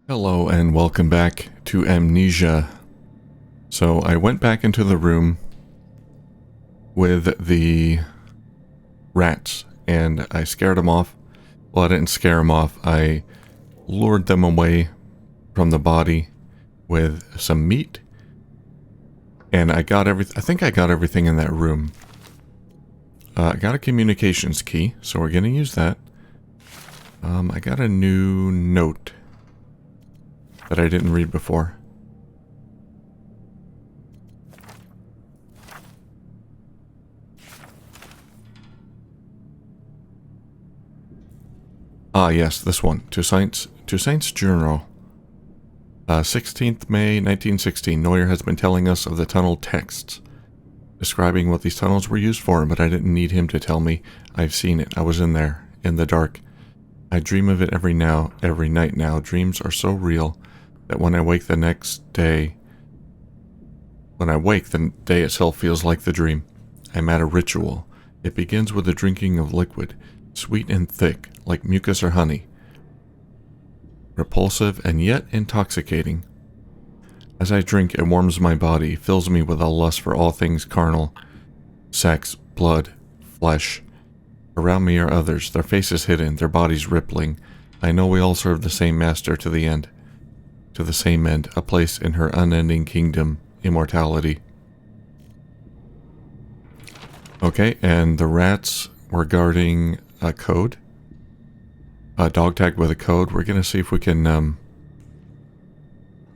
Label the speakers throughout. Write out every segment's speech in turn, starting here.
Speaker 1: Hello and welcome back to Amnesia. So I went back into the room with the rats and I scared them off. Well, I didn't scare them off. I lured them away from the body with some meat. And I think I got everything in that room. I got a communications key, so we're going to use that. I got a new note that I didn't read before. Ah, yes, this one. To Saints Journal. 16th May 1916. Neuer has been telling us of the tunnel texts, describing what these tunnels were used for, but I didn't need him to tell me. I've seen it. I was in there, in the dark. I dream of it every night now. Dreams are so real that when I wake the day itself feels like the dream. I'm at a ritual. It begins with the drinking of liquid, sweet and thick, like mucus or honey. Repulsive and yet intoxicating. As I drink, it warms my body, fills me with a lust for all things carnal. Sex, blood, flesh. Around me are others, their faces hidden, their bodies rippling. I know we all serve the same master to the end. To the same end, a place in her unending kingdom, immortality. Okay, and the rats were guarding a code. A dog tag with a code. We're going to see if we can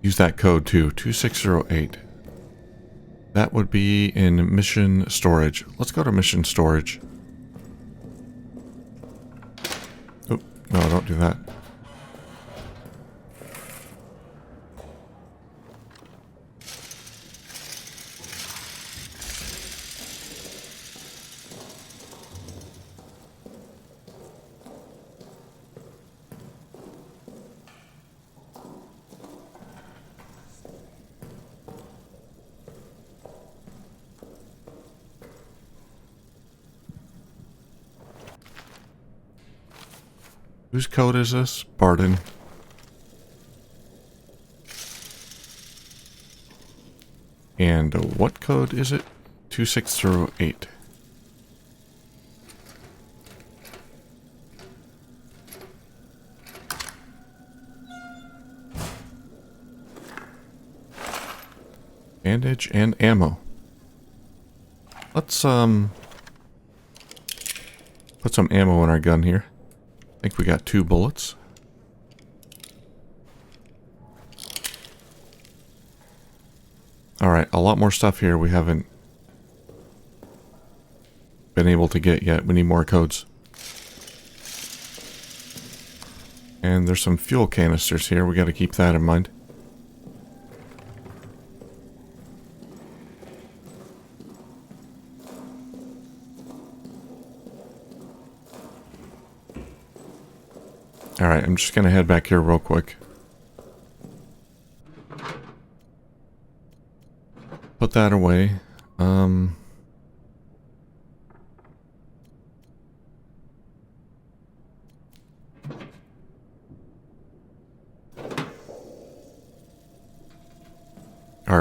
Speaker 1: use that code too. 2608. That would be in mission storage. Let's go to mission storage. Oh, no, don't do that. Whose code is this? Barden. And what code is it? 2608. Bandage and ammo. Let's put some ammo in our gun here. I think we got 2 bullets. Alright, a lot more stuff here we haven't been able to get yet. We need more codes. And there's some fuel canisters here. We got to keep that in mind. Alright, I'm just going to head back here real quick. Put that away. Alright,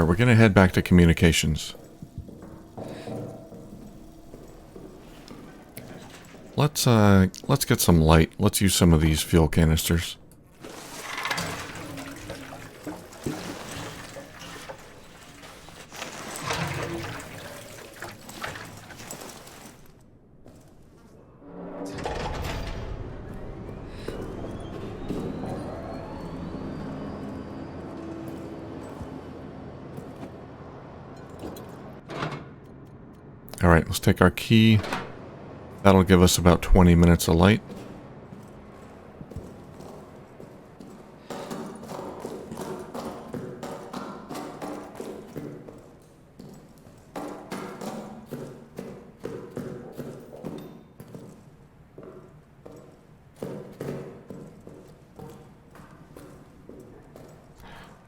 Speaker 1: we're going to head back to communications. Let's get some light. Let's use some of these fuel canisters. Alright, let's take our key. That'll give us about 20 minutes of light.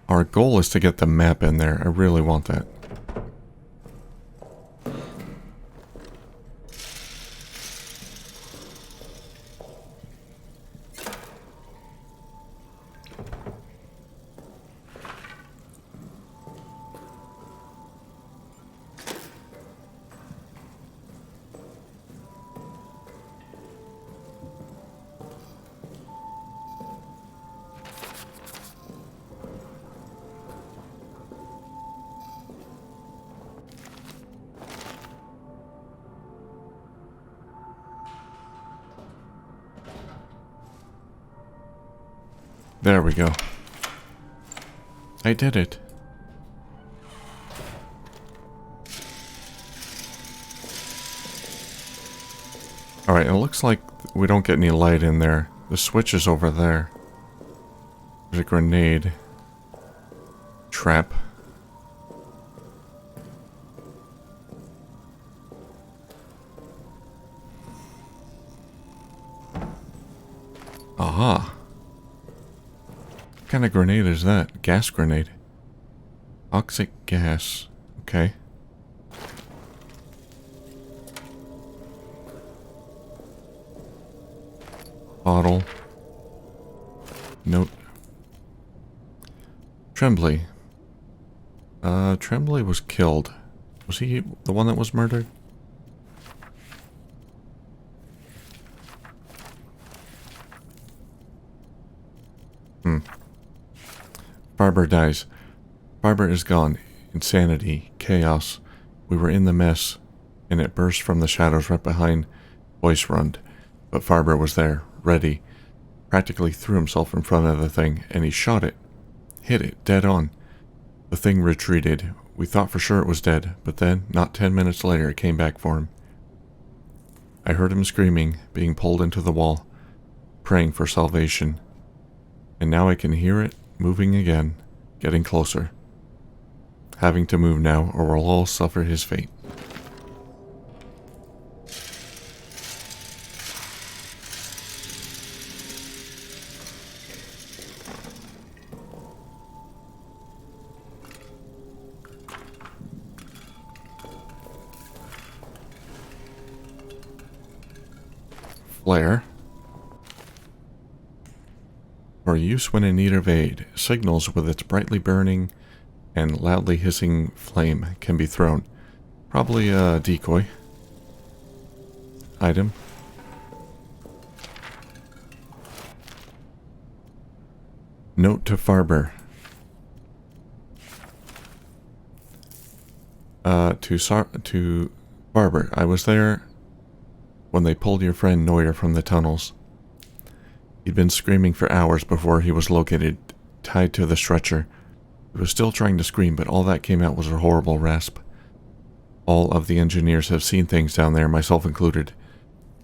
Speaker 1: Our goal is to get the map in there. I really want that. There we go. I did it. Alright, it looks like we don't get any light in there. The switch is over there. There's a grenade. Trap. Aha. What kind of grenade is that? Gas grenade. Toxic gas. Okay. Bottle. Note. Tremblay. Tremblay was killed. Was he the one that was murdered? Barber dies. Barber is gone. Insanity. Chaos. We were in the mess, and it burst from the shadows right behind. Voice runned. But Farber was there, ready. Practically threw himself in front of the thing, and he shot it. Hit it, dead on. The thing retreated. We thought for sure it was dead, but then, not 10 minutes later, it came back for him. I heard him screaming, being pulled into the wall, praying for salvation. And now I can hear it, moving again, getting closer. Having to move now, or we'll all suffer his fate. Flare. For use when in need of aid, signals with its brightly burning and loudly hissing flame can be thrown. Probably a decoy. Item. Note to Farber. To Farber, I was there when they pulled your friend Neuer from the tunnels. He'd been screaming for hours before he was located, tied to the stretcher. He was still trying to scream, but all that came out was a horrible rasp. All of the engineers have seen things down there, myself included.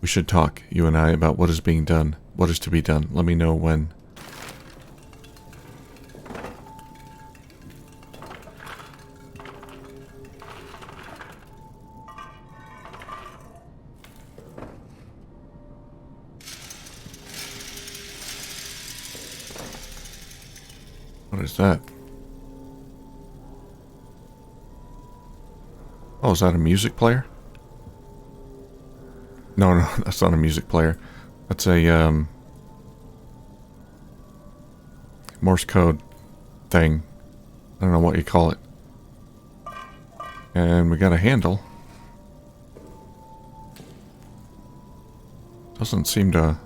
Speaker 1: We should talk, you and I, about what is being done, what is to be done. Let me know when. What is that? Oh, is that a music player? No, that's not a music player. That's a, Morse code thing. I don't know what you call it. And we got a handle. Doesn't seem to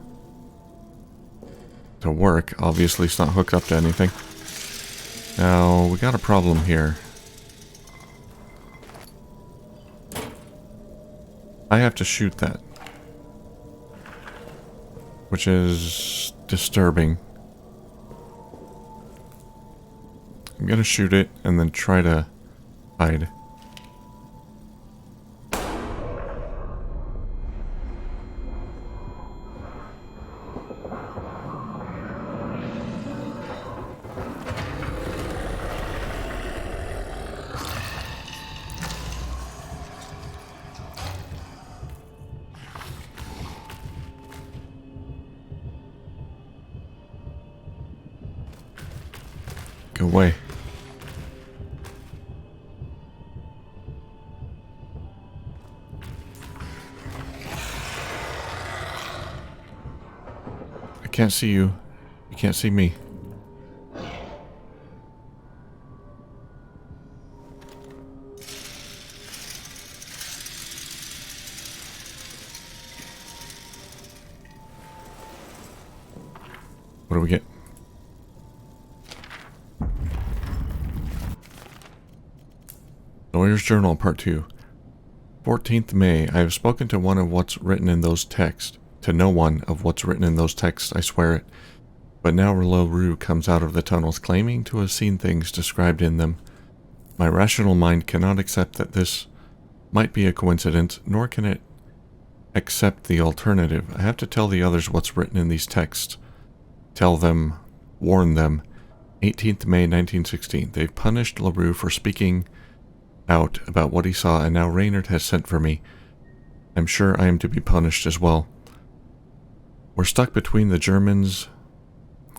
Speaker 1: work. Obviously, it's not hooked up to anything. Now, we got a problem here. I have to shoot that. Which is disturbing. I'm gonna shoot it and then try to hide. Go away. I can't see you. You can't see me. What do we get? Lawyer's Journal, Part 2. 14th May. I have spoken to no one of what's written in those texts, I swear it. But now LaRue comes out of the tunnels claiming to have seen things described in them. My rational mind cannot accept that this might be a coincidence, nor can it accept the alternative. I have to tell the others what's written in these texts. Tell them, warn them. 18th May 1916. They've punished LaRue for speaking out about what he saw, and now Reynard has sent for me. I'm sure I am to be punished as well. We're stuck between the Germans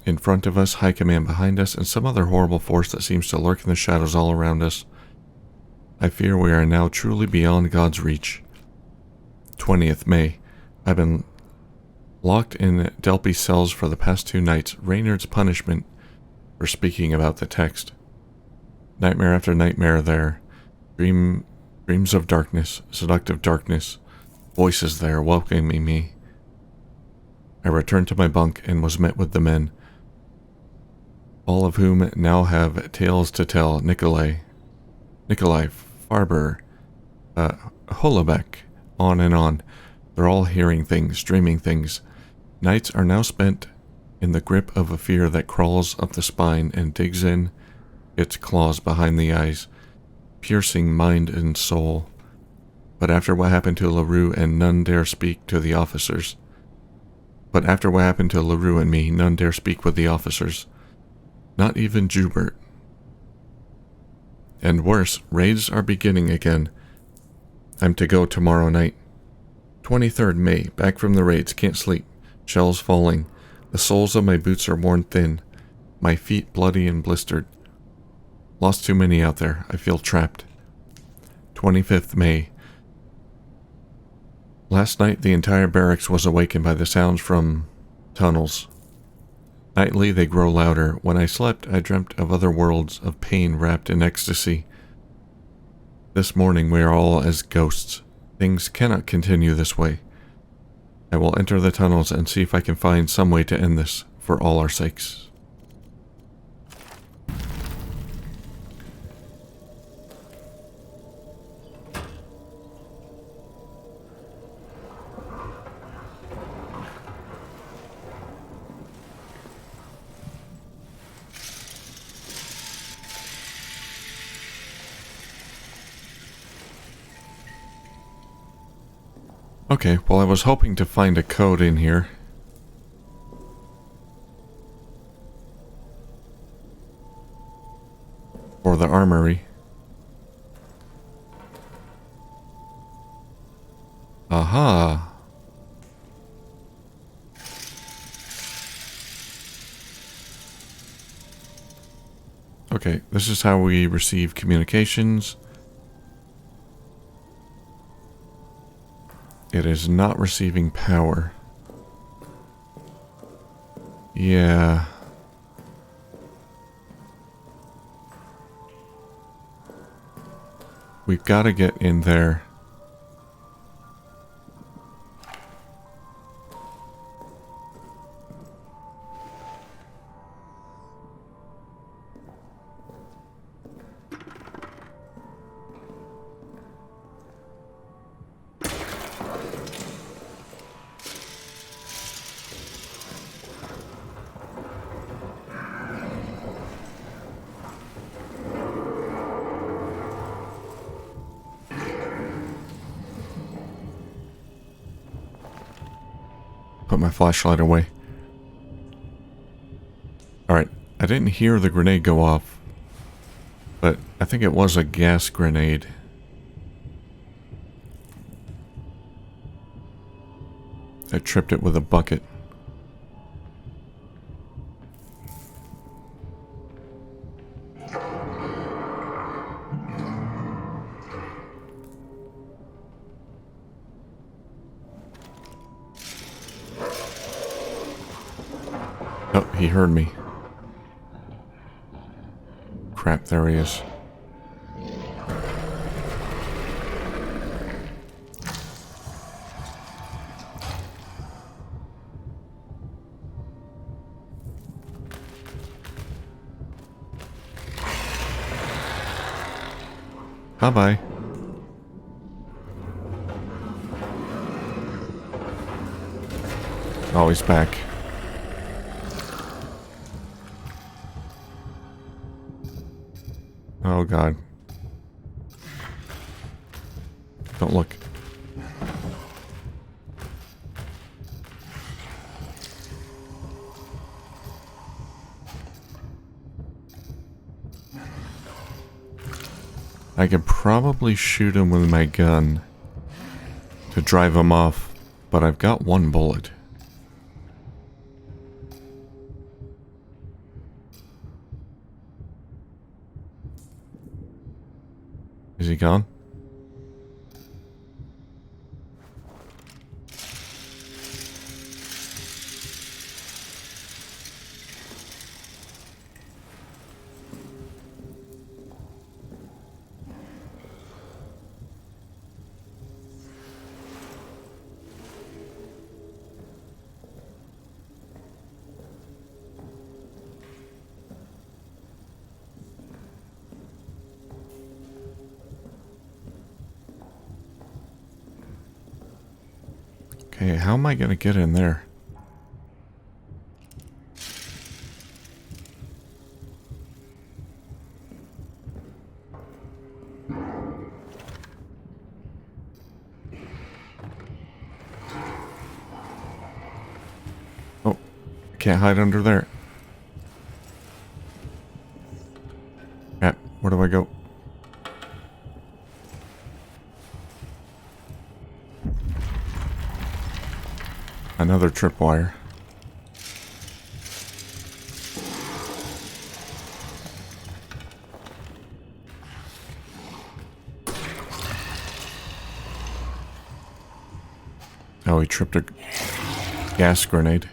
Speaker 1: in front of us, High Command behind us, and some other horrible force that seems to lurk in the shadows all around us. I fear we are now truly beyond God's reach. 20th May. I've been locked in Delpy cells for the past 2 nights. Reynard's punishment for speaking about the text. Nightmare after nightmare there. Dreams of darkness, seductive darkness. Voices there welcoming me. I returned to my bunk and was met with the men, all of whom now have tales to tell. Nikolai, Farber, Holobeck, on and on. They're all hearing things, dreaming things. Nights are now spent in the grip of a fear that crawls up the spine and digs in its claws behind the eyes, piercing mind and soul. But after what happened to LaRue and none dare speak to the officers. But after what happened to LaRue and me, none dare speak with the officers. Not even Joubert. And worse, raids are beginning again. I'm to go tomorrow night. 23rd May, back from the raids, can't sleep. Shells falling. The soles of my boots are worn thin. My feet bloody and blistered. Lost too many out there. I feel trapped. 25th May. Last night the entire barracks was awakened by the sounds from tunnels. Nightly they grow louder. When I slept, I dreamt of other worlds of pain wrapped in ecstasy. This morning we are all as ghosts. Things cannot continue this way. I will enter the tunnels and see if I can find some way to end this, for all our sakes. Okay, well I was hoping to find a code in here. For the armory. Aha! Okay, this is how we receive communications. It is not receiving power. Yeah. We've got to get in there. Put my flashlight away. Alright, I didn't hear the grenade go off, but I think it was a gas grenade. I tripped it with a bucket. Oh, he heard me. Crap, there he is. Bye-bye. Oh, he's back. Oh god. Don't look. I could probably shoot him with my gun to drive him off, but I've got one bullet. Is he gone? Okay, how am I gonna get in there? Oh, I can't hide under there. Crap, where do I go? Another tripwire. Oh, he tripped a gas grenade.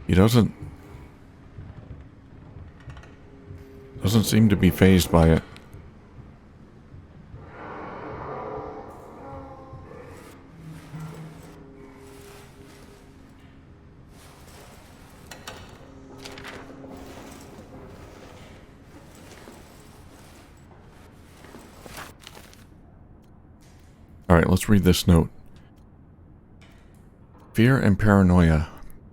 Speaker 1: He doesn't seem to be fazed by it. Alright, let's read this note. Fear and paranoia.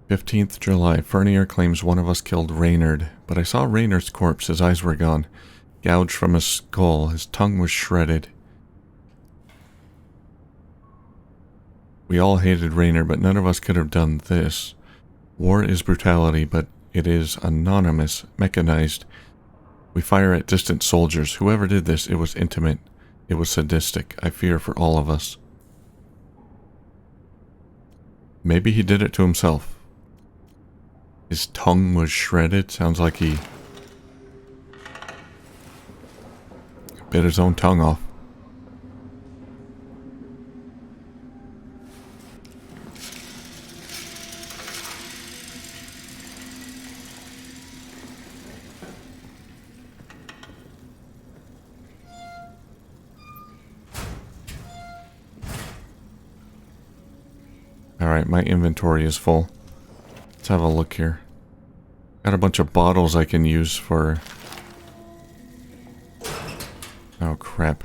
Speaker 1: 15th July. Fernier claims one of us killed Reynard, but I saw Reynard's corpse. His eyes were gone, gouged from his skull. His tongue was shredded. We all hated Reynard, but none of us could have done this. War is brutality, but it is anonymous, mechanized. We fire at distant soldiers. Whoever did this, it was intimate. It was sadistic. I fear for all of us. Maybe he did it to himself. His tongue was shredded. Sounds like he bit his own tongue off. Alright, my inventory is full. Let's have a look here. Got a bunch of bottles I can use for... Oh crap.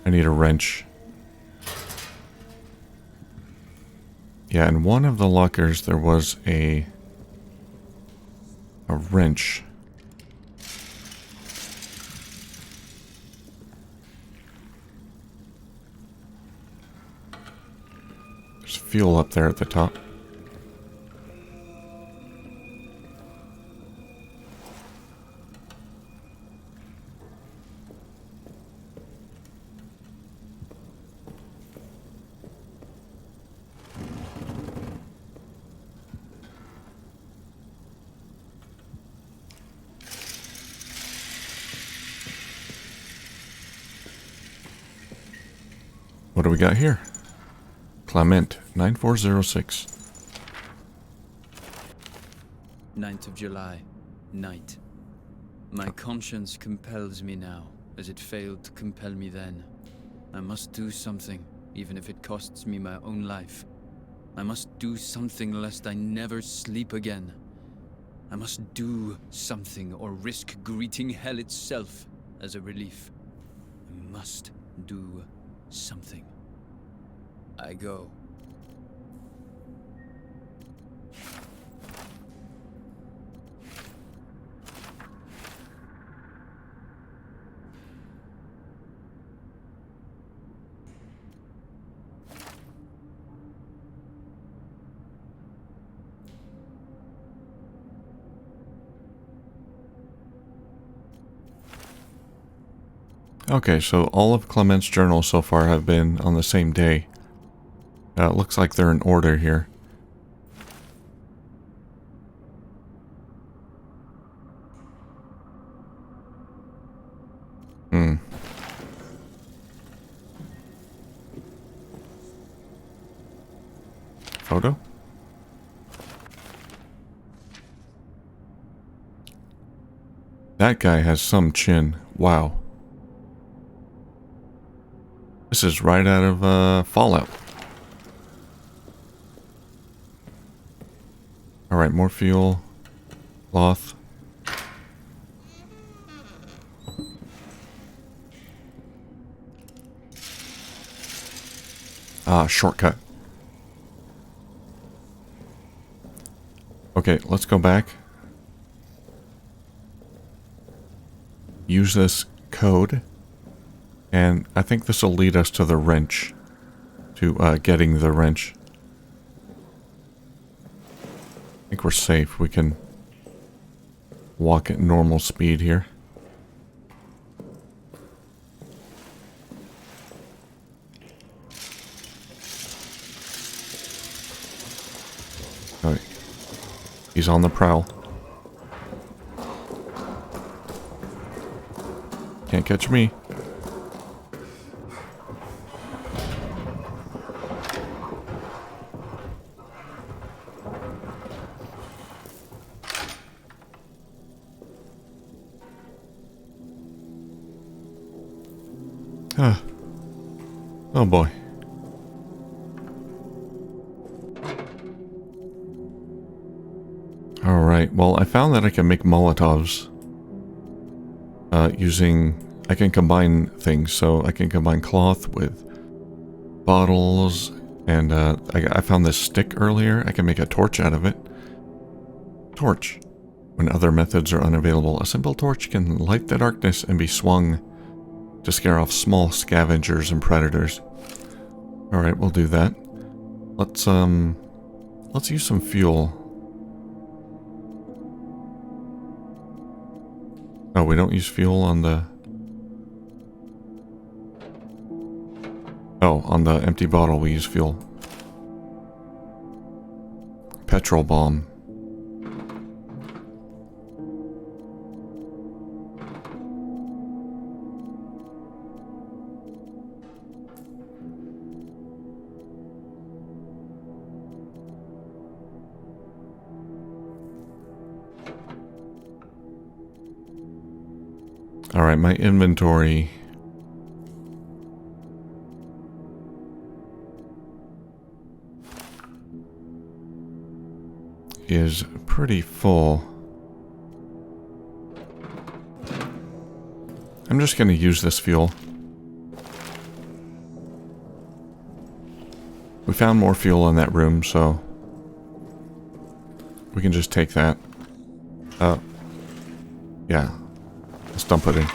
Speaker 1: I need a wrench. Yeah, in one of the lockers there was a wrench. There's fuel up there at the top. What do we got here? Clement, 9406.
Speaker 2: 9th of July, night. My conscience compels me now, as it failed to compel me then. I must do something, even if it costs me my own life. I must do something lest I never sleep again. I must do something or risk greeting hell itself as a relief. I must do something. I go.
Speaker 1: Okay, so all of Clement's journals so far have been on the same day. It looks like they're in order here. Photo? That guy has some chin. Wow. This is right out of Fallout. Alright, more fuel. Cloth. Ah, shortcut. Okay, let's go back. Use this code. And I think this will lead us to the wrench. To getting the wrench. I think we're safe. We can walk at normal speed here. Alright. He's on the prowl. Can't catch me. Oh boy. Alright, well I found that I can make Molotovs. I can combine things, so I can combine cloth with bottles, and I found this stick earlier. I can make a torch out of it. Torch. When other methods are unavailable, a simple torch can light the darkness and be swung to scare off small scavengers and predators. Alright, we'll do that. Let's use some fuel. Oh, we don't use fuel on the... Oh, on the empty bottle we use fuel. Petrol bomb. Alright, my inventory is pretty full. I'm just going to use this fuel. We found more fuel in that room, so we can just take that. Yeah. Let's dump it in.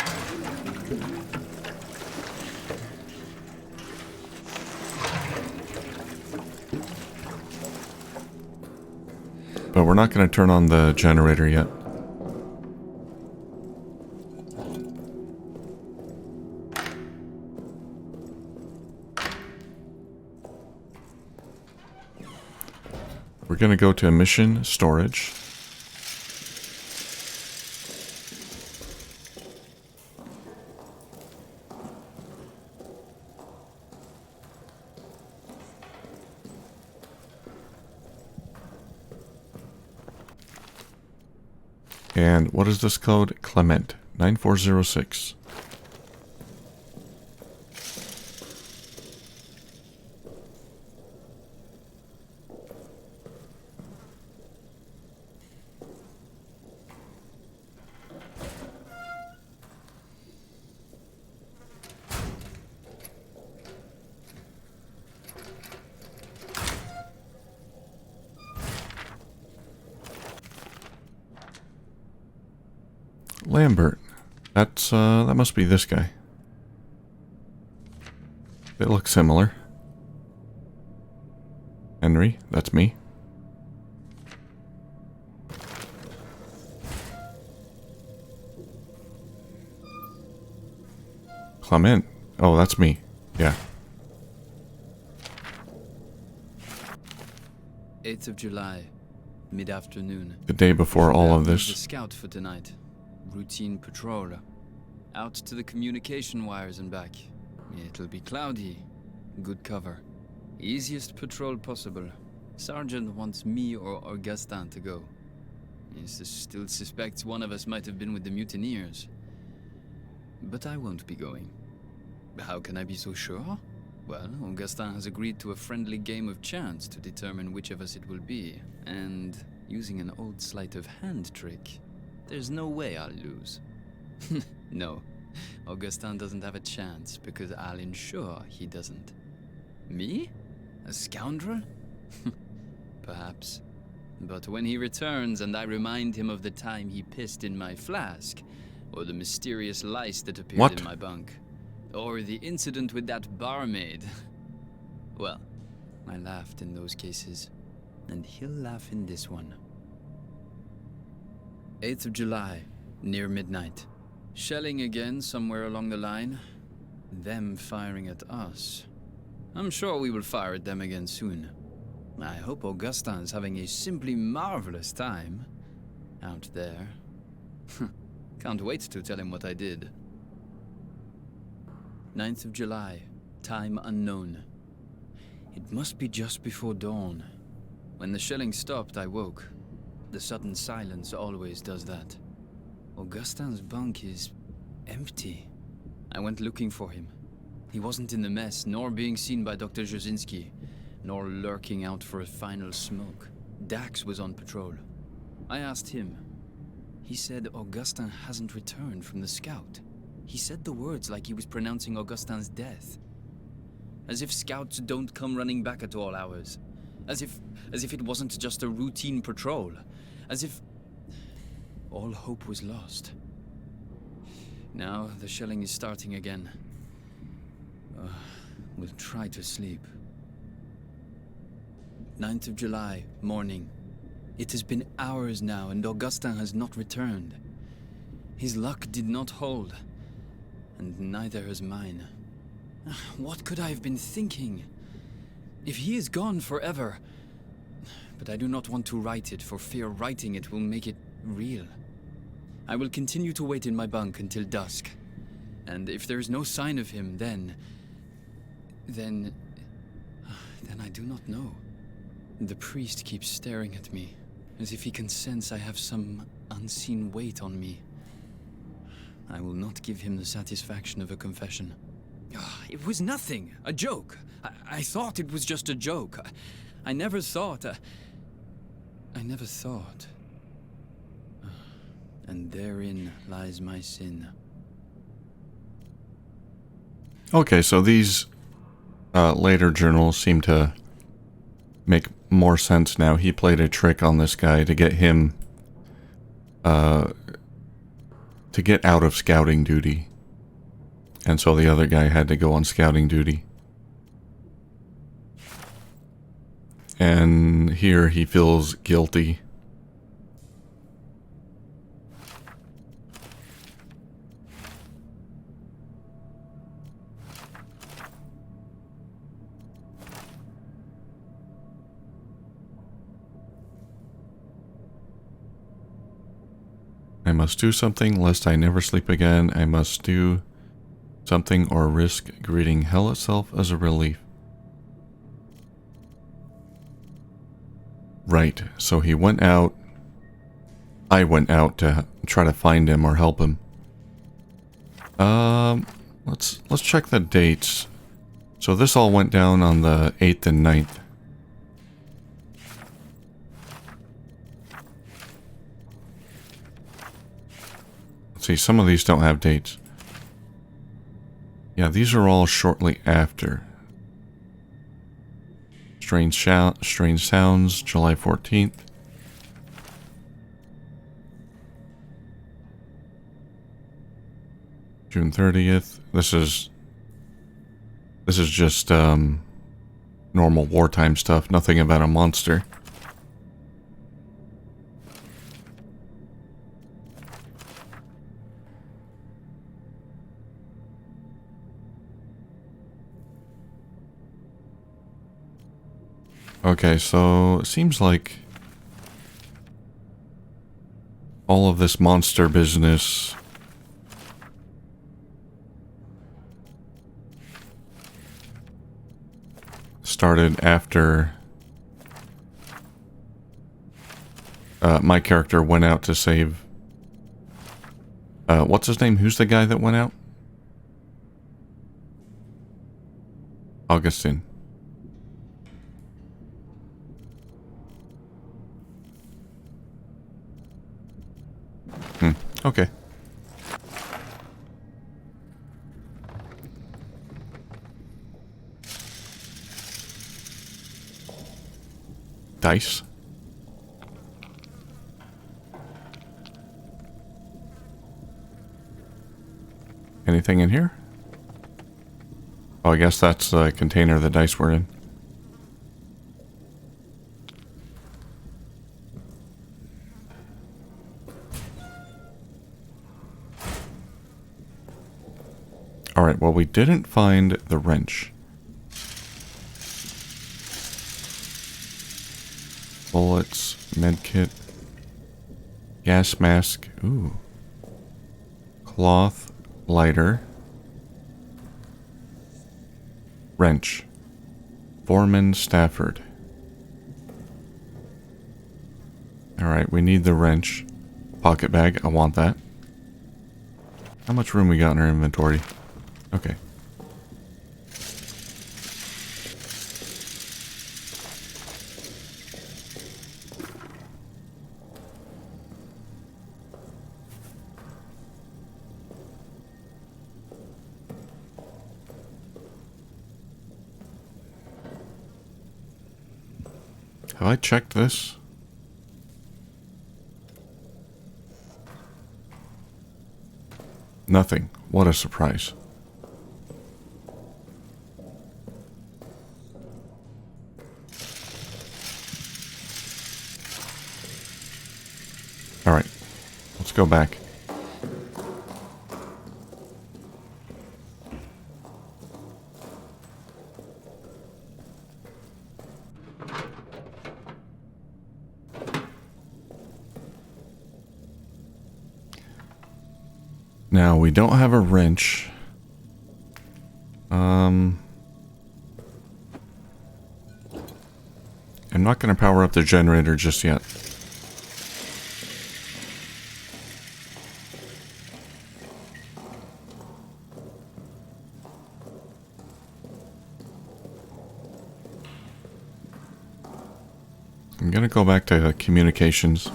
Speaker 1: But we're not going to turn on the generator yet. We're going to go to emission storage. And what is this code? Clement 9406. Lambert. That's, that must be this guy. They look similar. Henry, that's me. Clement. Oh, that's me. Yeah.
Speaker 2: 8th of July, mid-afternoon.
Speaker 1: The day before all of
Speaker 2: The
Speaker 1: this.
Speaker 2: scout for tonight. Routine patrol. Out to the communication wires and back. It'll be cloudy. Good cover. Easiest patrol possible. Sergeant wants me or Augustin to go. He still suspects one of us might have been with the mutineers. But I won't be going. How can I be so sure? Well, Augustin has agreed to a friendly game of chance to determine which of us it will be. And using an old sleight of hand trick, there's no way I'll lose. No, Augustin doesn't have a chance because I'll ensure he doesn't. Me? A scoundrel? Perhaps. But when he returns and I remind him of the time he pissed in my flask, or the mysterious lice that appeared in my bunk, or the incident with that barmaid, well, I laughed in those cases, and he'll laugh in this one. 8th of July, near midnight. Shelling again somewhere along the line. Them firing at us. I'm sure we will fire at them again soon. I hope Augustin's having a simply marvelous time out there. Can't wait to tell him what I did. 9th of July, time unknown. It must be just before dawn. When the shelling stopped, I woke. The sudden silence always does that. Augustin's bunk is empty. I went looking for him. He wasn't in the mess, nor being seen by Dr. Jasinski, nor lurking out for a final smoke. Dax was on patrol. I asked him. He said Augustin hasn't returned from the scout. He said the words like he was pronouncing Augustin's death. As if scouts don't come running back at all hours. As if it wasn't just a routine patrol. As if all hope was lost. Now the shelling is starting again. We'll try to sleep. 9th of July, morning. It has been hours now and Augustin has not returned. His luck did not hold. And neither has mine. What could I have been thinking? If he is gone forever... But I do not want to write it, for fear writing it will make it real. I will continue to wait in my bunk until dusk. And if there is no sign of him, then I do not know. The priest keeps staring at me, as if he can sense I have some unseen weight on me. I will not give him the satisfaction of a confession. It was nothing, a joke. I thought it was just a joke. I never thought... And therein lies my sin.
Speaker 1: Okay, so these later journals seem to make more sense now. He played a trick on this guy to get him to get out of scouting duty. And so the other guy had to go on scouting duty. And here he feels guilty. I must do something lest I never sleep again. I must do something or risk greeting hell itself as a relief. Right, so he went out. I went out to try to find him or help him. Let's check the dates. So this all went down on the 8th and 9th. Let's see, some of these don't have dates. Yeah, these are all shortly after. Strange Sounds, July 14th. June 30th. This is just normal wartime stuff, nothing about a monster. Okay, so it seems like all of this monster business started after my character went out to save what's his name? Who's the guy that went out? Augustine. Okay. Dice. Anything in here? Oh, I guess that's the container the dice were in. Alright, well, we didn't find the wrench. Bullets, medkit, gas mask, ooh. Cloth, lighter, wrench, Foreman Stafford. Alright, we need the wrench. Pocket bag, I want that. How much room we got in our inventory? Okay. Have I checked this? Nothing. What a surprise. Alright. Let's go back. Now, we don't have a wrench. I'm not going to power up the generator just yet. I'm going to go back to communications.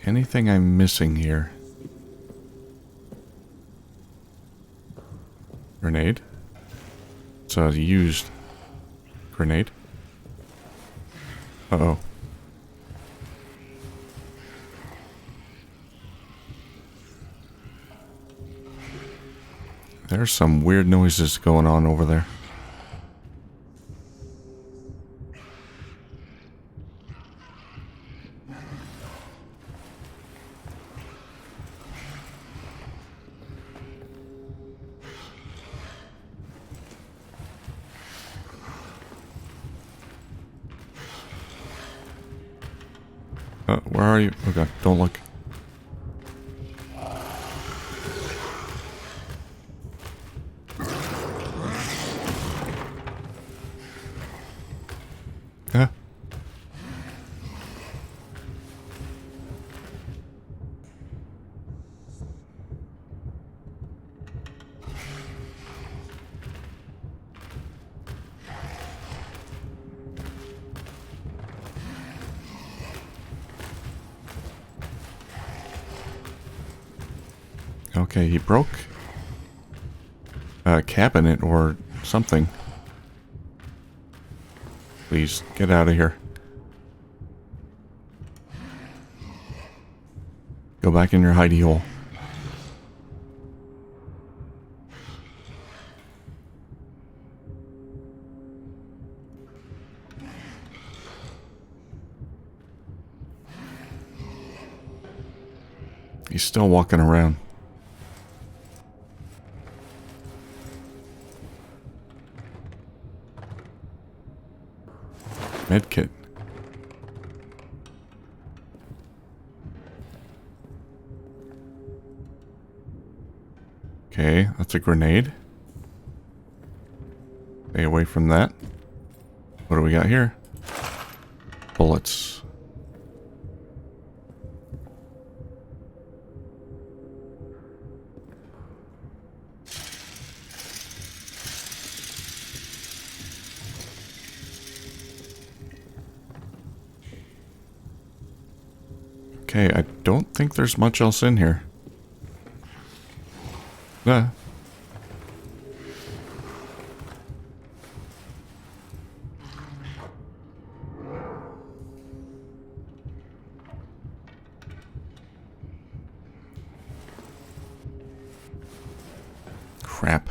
Speaker 1: Anything I'm missing here? Grenade? It's a used grenade. Uh-oh. There's some weird noises going on over there. Where are you? Oh god, don't look. Ah. Okay, he broke a cabinet or something. Please, get out of here. Go back in your hidey hole. He's still walking around. Medkit. Okay, that's a grenade. Stay away from that. What do we got here? Bullets. Okay, I don't think there's much else in here. Ah. Crap.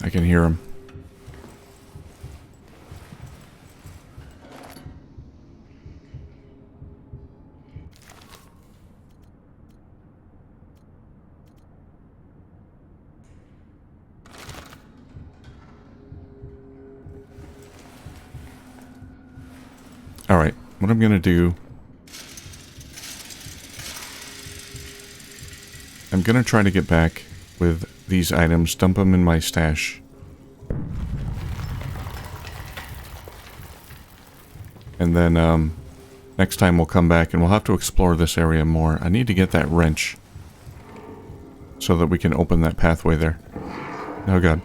Speaker 1: I can hear him. Alright, what I'm gonna do... I'm gonna try to get back with these items, dump them in my stash. And then, next time we'll come back and we'll have to explore this area more. I need to get that wrench so that we can open that pathway there. Oh god.